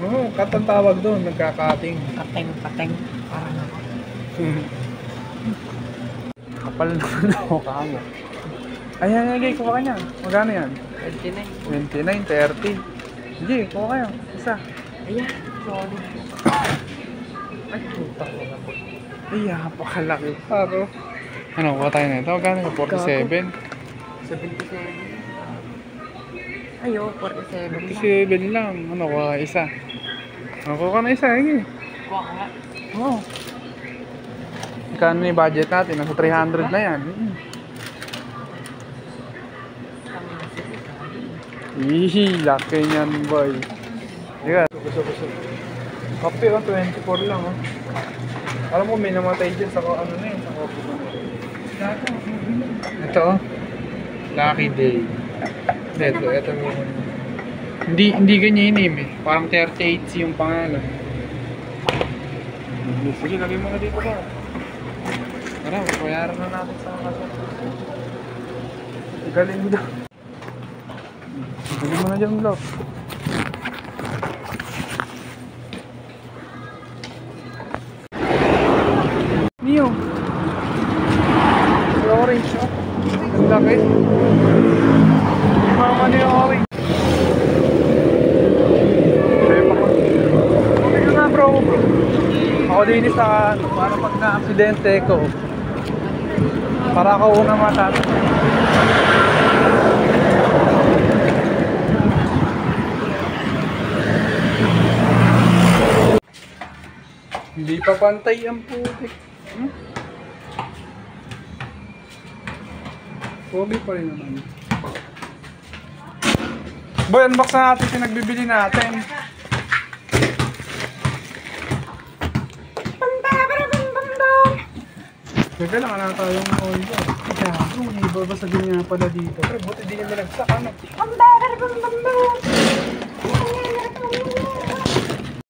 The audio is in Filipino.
Oo, cut ang tawag doon, nagkakating. Pateng. Parang ako. Kapal naman ako kamo. Ayan, kuha ka niya. Magkano yan? 29. 29, 30. Sige, kuha kayo. Isa. Ayan, sorry. Ay, puta ko na po. Ay, napakalaki. Paro. Ano, kuha tayo na ito. Magkano ka? 47? 77. Ayo, 47. 47 lang. Ano, kuha ka isa. Ano, kuha ka na isa. Sige. Kuha ka nga. Oo. Magkano yung budget natin? Nasa 300 na yan. Ihi, laki niyan, boy. Diga. Gusto. Kape, 24 lang, oh. Alam mo, may namatay dyan sa ano na yun, sa coffee ko. Ito, oh. Lucky day. Ito mo. Hindi ganyan yun, eh. Parang 38 yung pangalan. Sige, lagay mo na dito ba? Tara, bayaran na natin sa mga kasal. Galing mo daw. Galing mo na dyan, vlog. Neo. May orange, oh. Ang laki. Mama na yung orange. Okay ka nga, bro. Ako din sa para pag na-aksidente ko. Para ako unang matapos. Hindi pa pantay ang putik. Pogi pa rin naman. Boy, unbox na natin pinagbibili natin. Teka lang, ano tayong oil ko. Kaya ako, ibabasagin nga pala dito. Pero buti di niya nalagsak, ano?